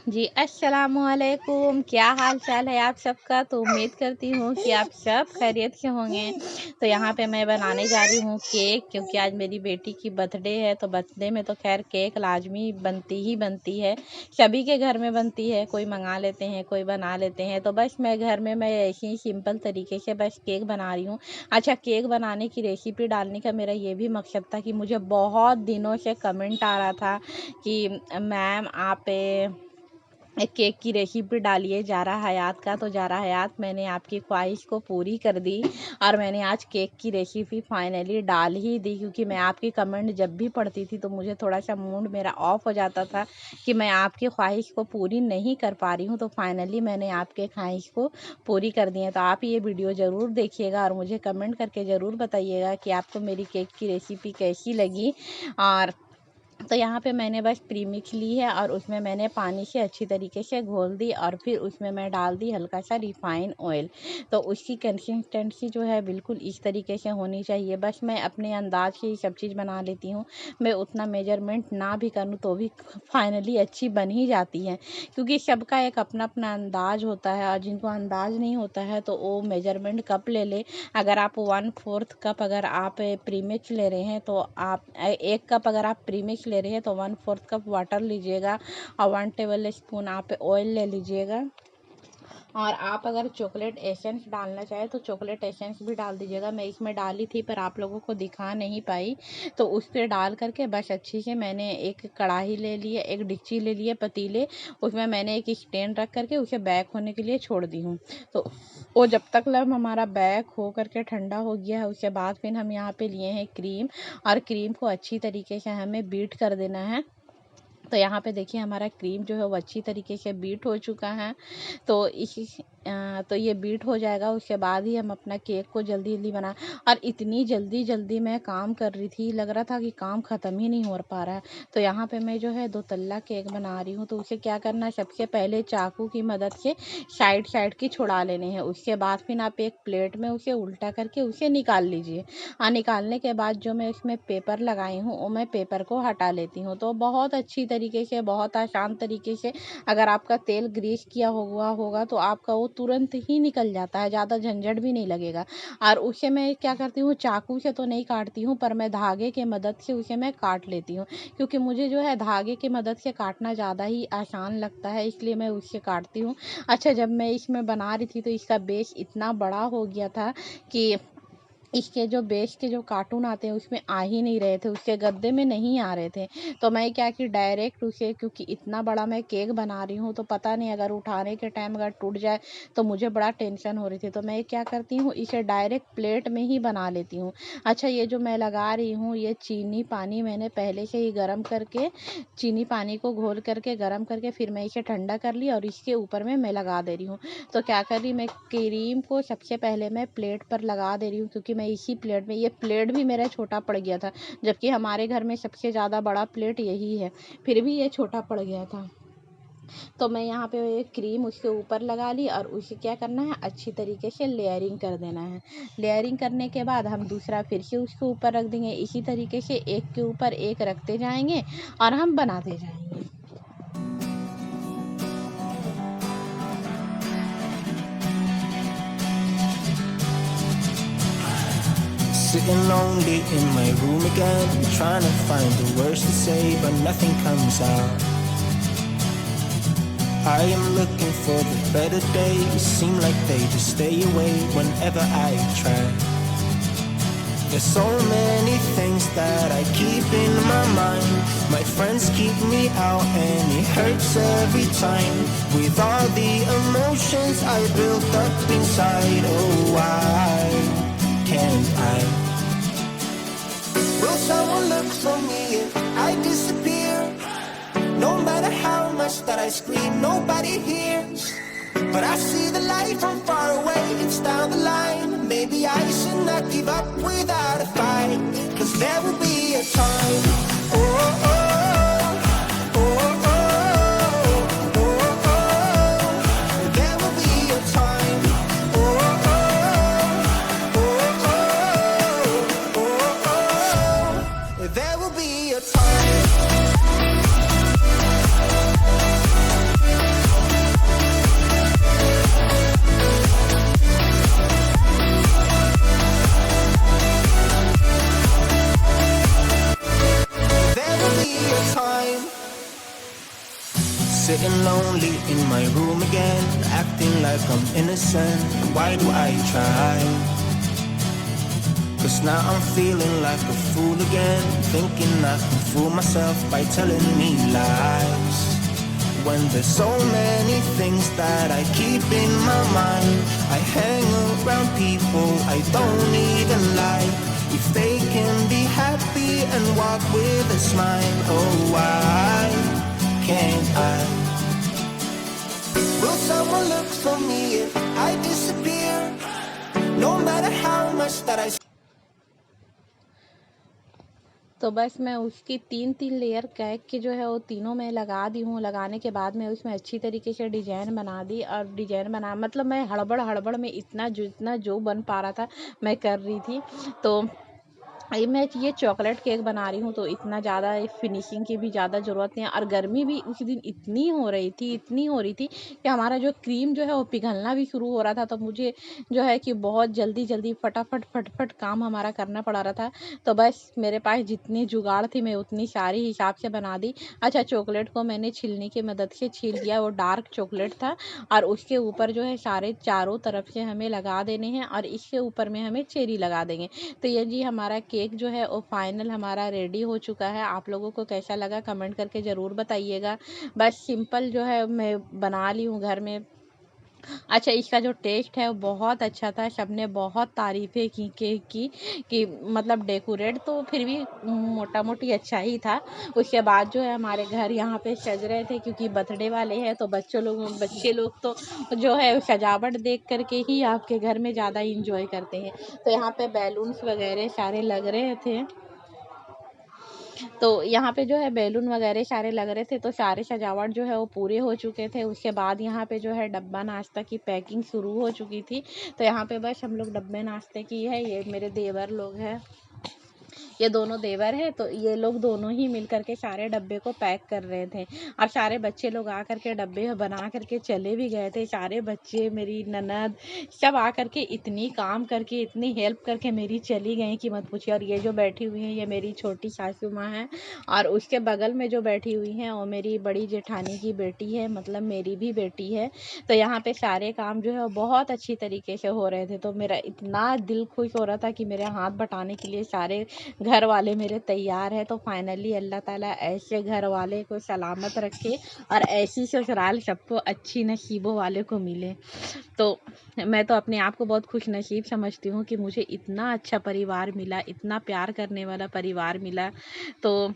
जी, अस्सलामुअलैकुम। क्या हाल चाल है आप सबका? तो उम्मीद करती हूँ कि आप सब खैरियत से होंगे। तो यहाँ पे मैं बनाने जा रही हूँ केक, क्योंकि आज मेरी बेटी की बर्थडे है। तो बर्थडे में तो खैर केक लाजमी बनती ही बनती है, सभी के घर में बनती है। कोई मंगा लेते हैं, कोई बना लेते हैं। तो बस मैं घर में ऐसे ही सिंपल तरीके से बस केक बना रही हूँ। अच्छा, केक बनाने की रेसिपी डालने का मेरा ये भी मकसद था कि मुझे बहुत दिनों से कमेंट आ रहा था कि मैम आप एक केक की रेसिपी डालिए ज़ारा हयात का। तो ज़ारा हयात, मैंने आपकी ख्वाहिश को पूरी कर दी और मैंने आज केक की रेसिपी फाइनली डाल ही दी, क्योंकि मैं आपकी कमेंट जब भी पढ़ती थी तो मुझे थोड़ा सा मूड मेरा ऑफ हो जाता था कि मैं आपकी ख्वाहिश को पूरी नहीं कर पा रही हूँ। तो फाइनली मैंने आपके ख्वाहिश को पूरी कर दी है। तो आप ये वीडियो ज़रूर देखिएगा और मुझे कमेंट करके ज़रूर बताइएगा कि आपको मेरी केक की रेसिपी कैसी लगी। और तो यहाँ पे मैंने बस प्रीमिक्स ली है और उसमें मैंने पानी से अच्छी तरीके से घोल दी और फिर उसमें मैं डाल दी हल्का सा रिफाइन ऑयल। तो उसकी कंसिस्टेंसी जो है बिल्कुल इस तरीके से होनी चाहिए। बस मैं अपने अंदाज से ही सब चीज़ बना लेती हूँ। मैं उतना मेजरमेंट ना भी करूँ तो भी फाइनली अच्छी बन ही जाती है, क्योंकि सबका एक अपना अपना अंदाज होता है। और जिनको अंदाज नहीं होता है तो वो मेजरमेंट कप ले ले। अगर आप 1/4 कप अगर आप प्रीमिक्स ले रहे हैं तो आप 1 कप अगर आप प्रीमिक्स ले रहे हैं तो 1/4 कप वाटर लीजिएगा और 1 टेबल स्पून आप ऑयल ले लीजिएगा। और आप अगर चॉकलेट एसेंस डालना चाहें तो चॉकलेट एसेंस भी डाल दीजिएगा। मैं इसमें डाली थी पर आप लोगों को दिखा नहीं पाई। तो उस पर डाल करके बस अच्छी से मैंने एक कढ़ाई ले ली है, एक डिक्ची ले ली है, पतीले। उसमें मैंने एक स्टैंड रख करके उसे बैक होने के लिए छोड़ दी हूँ। तो वो जब तक लम हमारा बैक हो करके ठंडा हो गया है, उसके बाद फिर हम यहाँ पे लिए हैं क्रीम। और क्रीम को अच्छी तरीके से हमें बीट कर देना है। तो यहाँ पे देखिए हमारा क्रीम जो है वो अच्छी तरीके से बीट हो चुका है। तो तो ये बीट हो जाएगा, उसके बाद ही हम अपना केक को जल्दी जल्दी बना। और इतनी जल्दी जल्दी मैं काम कर रही थी, लग रहा था कि काम ख़त्म ही नहीं हो पा रहा है। तो यहाँ पे मैं जो है 2 तल्ला केक बना रही हूँ। तो उसे क्या करना है, सबसे पहले चाकू की मदद से साइड साइड की छुड़ा लेने हैं। उसके बाद फिर आप एक प्लेट में उसे उल्टा करके उसे निकाल लीजिए। और निकालने के बाद जो मैं इसमें पेपर लगाई हूँ वो मैं पेपर को हटा लेती हूँ। तो बहुत अच्छी तरीके से, बहुत आसान तरीके से, अगर आपका तेल ग्रीस किया हुआ होगा तो आपका वो तुरंत ही निकल जाता है, ज़्यादा झंझट भी नहीं लगेगा। और उसे मैं क्या करती हूँ, चाकू से तो नहीं काटती हूँ पर मैं धागे के मदद से उसे मैं काट लेती हूँ, क्योंकि मुझे जो है धागे की मदद से काटना ज़्यादा ही आसान लगता है, इसलिए मैं उससे काटती हूँ। अच्छा, जब मैं इसमें बना रही थी तो इसका बेस इतना बड़ा हो गया था कि इसके जो बेस के जो कार्टून आते हैं उसमें आ ही नहीं रहे थे, उसके गद्दे में नहीं आ रहे थे। तो मैं क्या कि डायरेक्ट उसे, क्योंकि इतना बड़ा मैं केक बना रही हूँ तो पता नहीं अगर उठाने के टाइम अगर टूट जाए तो मुझे बड़ा टेंशन हो रही थी। तो मैं क्या करती हूँ, इसे डायरेक्ट प्लेट में ही बना लेती हूँ। अच्छा, ये जो मैं लगा रही हूँ ये चीनी पानी मैंने पहले से ही गर्म करके, चीनी पानी को घोल करके गर्म करके फिर मैं इसे ठंडा कर ली और इसके ऊपर में मैं लगा दे रही हूँ। तो क्या कर रही, मैं क्रीम को सबसे पहले मैं प्लेट पर लगा दे रही हूँ, क्योंकि मैं इसी प्लेट में, ये प्लेट भी मेरा छोटा पड़ गया था, जबकि हमारे घर में सबसे ज़्यादा बड़ा प्लेट यही है, फिर भी ये छोटा पड़ गया था। तो मैं यहाँ पे ये क्रीम उसके ऊपर लगा ली और उसे क्या करना है, अच्छी तरीके से लेयरिंग कर देना है। लेयरिंग करने के बाद हम दूसरा फिर से उसके ऊपर रख देंगे। इसी तरीके से एक के ऊपर एक रखते जाएंगे और हम बनाते जाएंगे। Sitting lonely in my room again, trying to find the words to say, but nothing comes out. I am looking for the better days, seem like they just stay away whenever I try. There's so many things that I keep in my mind. My friends keep me out and it hurts every time. With all the emotions I built up inside, oh why can't I? Will someone look for me if I disappear? No matter how much that I scream, nobody hears. But I see the light from far away, it's down the line. Maybe I should not give up without a fight, 'cause there will be a time. Oh, oh, oh, oh, oh, oh, oh. There will be a time. Oh, oh, oh, oh, oh, oh. There will be a time. Sitting lonely in my room again, acting like I'm innocent. Why do I try? 'Cause now I'm feeling like a fool again, thinking I can fool myself by telling me lies. When there's so many things that I keep in my mind, I hang around people I don't even like. If they can be happy and walk with a smile, oh why can't I? Will someone look for me if I disappear? No matter how much that I तो बस मैं उसकी 3-3 layer cake की जो है वो तीनों मैं लगा दी हूँ। लगाने के बाद मैं उसमें अच्छी तरीके से डिज़ाइन बना दी, और डिज़ाइन बना मतलब मैं हड़बड़ में इतना जो बन पा रहा था मैं कर रही थी। तो मैं ये चॉकलेट केक बना रही हूँ, तो इतना ज़्यादा फिनिशिंग की भी ज़्यादा ज़रूरत नहीं है, और गर्मी भी उस दिन इतनी हो रही थी कि हमारा जो क्रीम जो है वो पिघलना भी शुरू हो रहा था। तो मुझे जो है कि बहुत जल्दी फटाफट काम हमारा करना पड़ रहा था। तो बस मेरे पास जितनी जुगाड़ थी मैं उतनी सारी हिसाब से बना दी। अच्छा, चॉकलेट को मैंने छीलने की मदद से छील दिया, वो डार्क चॉकलेट था, और उसके ऊपर जो है सारे चारों तरफ से हमें लगा देने हैं, और इसके ऊपर में हमें चेरी लगा देंगे। तो ये जी हमारा केक जो है वो फाइनल हमारा रेडी हो चुका है। आप लोगों को कैसा लगा कमेंट करके ज़रूर बताइएगा। बस सिंपल जो है मैं बना ली हूँ घर में। अच्छा, इसका जो टेस्ट है वो बहुत अच्छा था, सबने बहुत तारीफ़ें की केक की कि मतलब डेकोरेट तो फिर भी मोटा मोटी अच्छा ही था। उसके बाद जो है हमारे घर यहाँ पे सज रहे थे, क्योंकि बर्थडे वाले हैं, तो बच्चे लोग तो जो है सजावट देख करके ही आपके घर में ज़्यादा इंजॉय करते हैं। तो यहाँ पे बैलून्स वगैरह सारे लग रहे थे, तो यहाँ पे जो है बैलून वगैरह सारे लग रहे थे, तो सारे सजावट जो है वो पूरे हो चुके थे। उसके बाद यहाँ पे जो है डब्बा नाश्ता की पैकिंग शुरू हो चुकी थी। तो यहाँ पे बस हम लोग डब्बे नाश्ते की है, ये मेरे देवर लोग हैं, ये दोनों देवर हैं, तो ये लोग दोनों ही मिल करके सारे डब्बे को पैक कर रहे थे, और सारे बच्चे लोग आ करके डब्बे बना करके चले भी गए थे। सारे बच्चे, मेरी ननद, सब आ करके इतनी काम करके इतनी हेल्प करके मेरी चली गई कि मत पूछिए। और ये जो बैठी हुई हैं ये मेरी छोटी सासू माँ है, और उसके बगल में जो बैठी हुई हैं वो मेरी बड़ी जेठानी की बेटी है, मतलब मेरी भी बेटी है। तो यहाँ पे सारे काम जो है वो बहुत अच्छी तरीके से हो रहे थे। तो मेरा इतना दिल खुश हो रहा था कि मेरे हाथ बटाने के लिए सारे घर वाले मेरे तैयार है। तो फाइनली अल्लाह ताला ऐसे घर वाले को सलामत रखे, और ऐसी ससुराल सबको अच्छी नसीबों वाले को मिले। तो मैं तो अपने आप को बहुत खुश नसीब समझती हूँ कि मुझे इतना अच्छा परिवार मिला, इतना प्यार करने वाला परिवार मिला। तो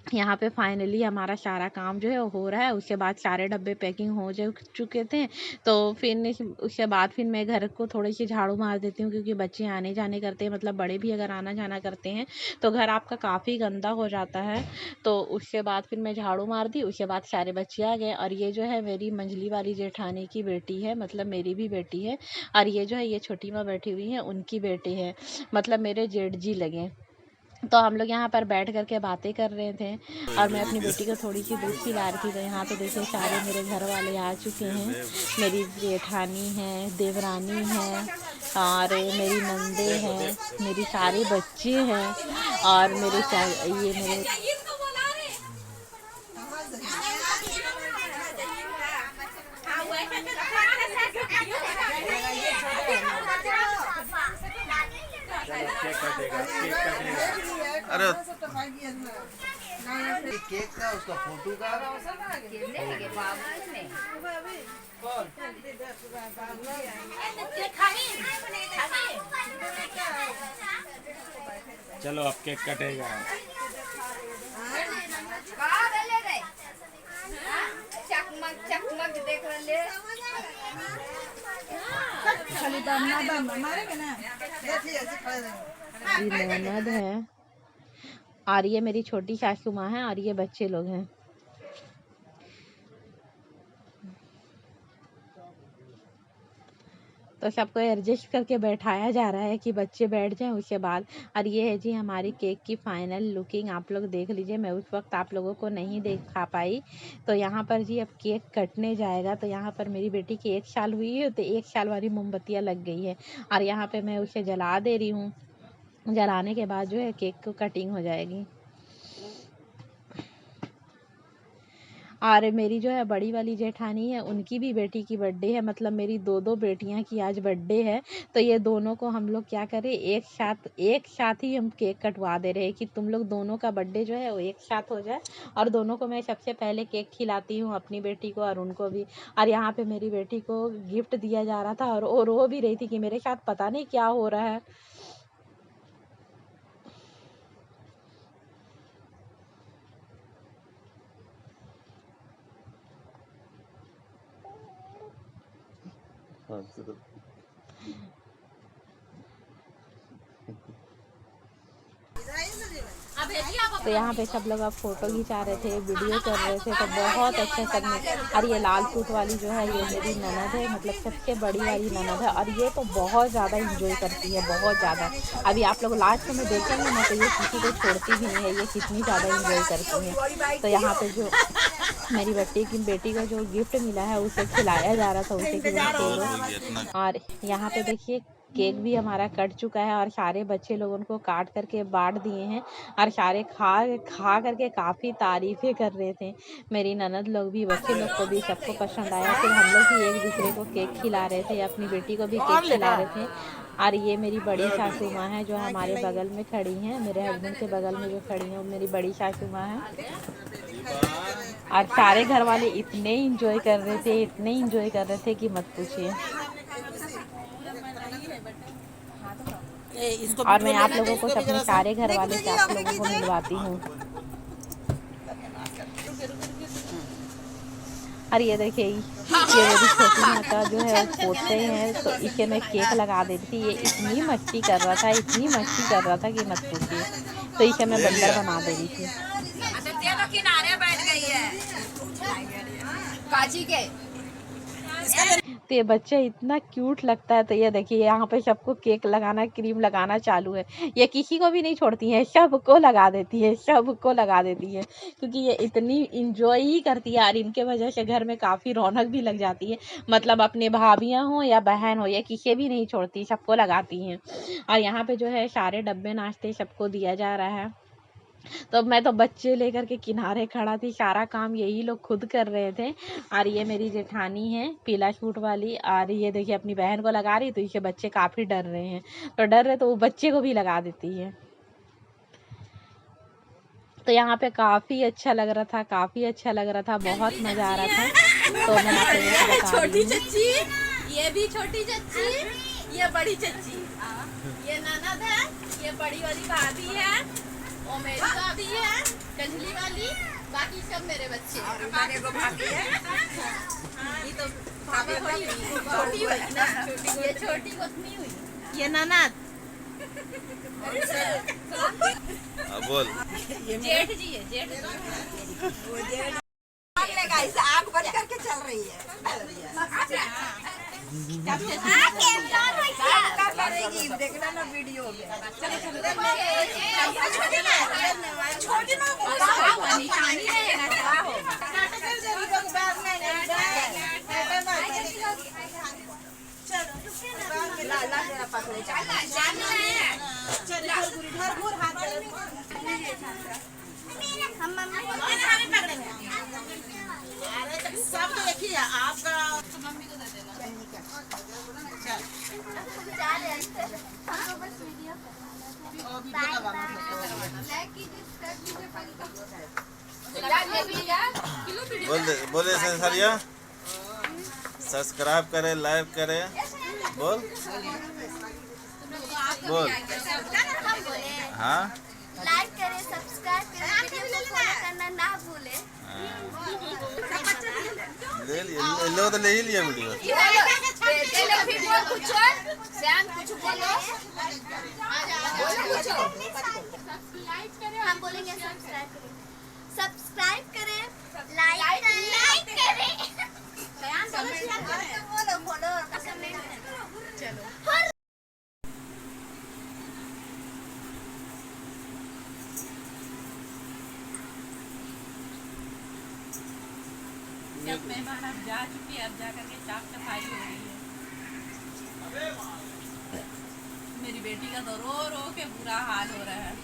यहाँ पे फाइनली हमारा सारा काम जो है वो हो रहा है। उसके बाद सारे डब्बे पैकिंग हो चुके थे, तो फिर उसके बाद फिर मैं घर को थोड़ी सी झाड़ू मार देती हूँ, क्योंकि बच्चे आने जाने करते हैं, मतलब बड़े भी अगर आना जाना करते हैं तो घर आपका काफ़ी गंदा हो जाता है। तो उसके बाद फिर मैं झाड़ू मार दी, उसके बाद सारे बच्चे आ गए। और ये जो है मेरी मंझली वाली जेठानी की बेटी है, मतलब मेरी भी बेटी है, और ये जो है ये छोटी माँ बैठी हुई है, उनकी बेटी है, मतलब मेरे जेठ जी लगे। तो हम लोग यहाँ पर बैठ कर के बातें कर रहे थे, और मैं अपनी बेटी को थोड़ी सी दूध पिला रही थी। तो यहाँ पे देखिए सारे मेरे घर वाले आ चुके हैं, मेरी जेठानी है, देवरानी है, और मेरी नंदे हैं, मेरी सारे बच्चे हैं, और ये मेरे अरे केक का उसका फोटो का चलो अब केक कटेगा। चकमक देख रहे ननद है, और ये मेरी छोटी सासू माँ है, और ये बच्चे लोग हैं। तो सबको एडजस्ट करके बैठाया जा रहा है कि बच्चे बैठ जाएं। उसके बाद और ये है जी हमारी केक की फाइनल लुकिंग, आप लोग देख लीजिए। मैं उस वक्त आप लोगों को नहीं दिखा पाई। तो यहाँ पर जी अब केक कटने जाएगा। तो यहाँ पर मेरी बेटी की 1 साल हुई है, तो 1 साल वाली मोमबत्तियाँ लग गई है, और यहाँ पे मैं उसे जला दे रही हूँ। जलाने के बाद जो है केक को कटिंग हो जाएगी। और मेरी जो है बड़ी वाली जेठानी है, उनकी भी बेटी की बर्थडे है, मतलब मेरी दो बेटियां की आज बर्थडे है। तो ये दोनों को हम लोग क्या करें, एक साथ ही हम केक कटवा दे रहे हैं कि तुम लोग दोनों का बर्थडे जो है वो एक साथ हो जाए। और दोनों को मैं सबसे पहले केक खिलाती हूँ, अपनी बेटी को और उनको भी। और यहाँ पे मेरी बेटी को गिफ्ट दिया जा रहा था और रो भी रही थी कि मेरे साथ पता नहीं क्या हो रहा है। तो यहाँ पे सब लोग अब फोटो खिंचा रहे थे, वीडियो कर रहे थे, तो बहुत अच्छा सबने। और ये लाल सूट वाली जो है ये मेरी ननद है, मतलब सबसे बड़ी वाली ननद है। और ये तो बहुत ज़्यादा इंजॉय करती है, बहुत ज़्यादा। अभी आप लोग लास्ट में देखेंगे ना तो ये किसी को छोड़ती भी नहीं है, ये कितनी ज़्यादा इंजॉय करती है। तो यहाँ पे जो मेरी बेटी को जो गिफ्ट मिला है उसे खिलाया जा रहा था, उसे कि और यहाँ पे देखिए केक भी हमारा कट चुका है और सारे बच्चे लोग उनको काट करके बांट दिए हैं। और सारे खा करके काफ़ी तारीफ़ें कर रहे थे, मेरी ननद लोग भी, बच्चे लोग को भी, सबको पसंद आया। फिर हम लोग भी एक दूसरे को केक खिला रहे थे, अपनी बेटी को भी केक खिला रहे थे। और ये मेरी बड़ी सासू माँ है जो हमारे बगल में खड़ी हैं, मेरे हस्बैंड के बगल में जो खड़ी हैं वो मेरी बड़ी सासू माँ है। और सारे घर वाले इतने इंजॉय कर रहे थे, इतने इंजॉय कर रहे थे कि मत पूछिए। और मैं आप लोगों को अपने सारे घर वाले से आप लोगों को मिलवाती हूँ। और ये देखिए ये मेरी छोटी माता जो है पोते हैं, तो इसे मैं केक लगा देती थी। ये इतनी मस्ती कर रहा था, इतनी मस्ती कर रहा था कि मत पूछिए। तो इसे मैं बंदर बना दे रही थी। किनारे बैठ गई है काजी के। तो ये बच्चा इतना क्यूट लगता है। तो ये देखिए यहाँ पे सबको केक लगाना, क्रीम लगाना चालू है। ये किसी को भी नहीं छोड़ती है, सबको लगा देती है, सबको लगा देती है, क्योंकि ये इतनी इंजॉय ही करती है। और इनके वजह से घर में काफ़ी रौनक भी लग जाती है, मतलब अपने भाभियाँ हो या बहन हो, ये किसी भी नहीं छोड़ती, सबको लगाती हैं। और यहाँ पे जो है सारे डब्बे नाश्ते सबको दिया जा रहा है। तो मैं तो बच्चे लेकर के किनारे खड़ा थी, सारा काम यही लोग खुद कर रहे थे। और ये मेरी जेठानी है पीला सूट वाली, और ये देखिए अपनी बहन को लगा रही, तो इसे बच्चे काफ़ी डर रहे हैं। तो डर रहे तो वो बच्चे को भी लगा देती है। तो यहाँ पे काफ़ी अच्छा लग रहा था, काफ़ी अच्छा लग रहा था, बहुत मज़ा आ रहा था। तो मैं आप लोगों को बता रही हूँ। छोटी चच्ची, ये भी छोटी चच्ची, ये बड़ी चच्ची, ये ननद है, ये बड़ी वाली भाभी है, और मेरी भाभी है कंजली वाली, बाकी सब मेरे बच्चे हैं। मेरे को भाभी है, ये तो भाभी छोटी हुई ना, ये छोटी गोतनी हुई, ये ननद। बोल जेठ जी है, जेठ आग बंद करके चल रही है। देखना ना वीडियो में। हम मम्मी पकड़ेंगे। सब तो एक ही है आपका, तो मम्मी को दे देना। बोले सरिया सब्सक्राइब करे, लाइक करे, बोल बोल। हाँ लाइक करें, सब्सक्राइब करें, वीडियो को फॉलो करना ना भूलें। ले तो ले ही लिया वीडियो। हम बोलेंगे सब्सक्राइब करें, लाइक करें, चलो। जब मेहमान अब जा चुकी है, अब जा करके साफ सफाई हो रही है। मेरी बेटी का तो रो रो के बुरा हाल हो रहा है।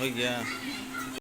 हो गया।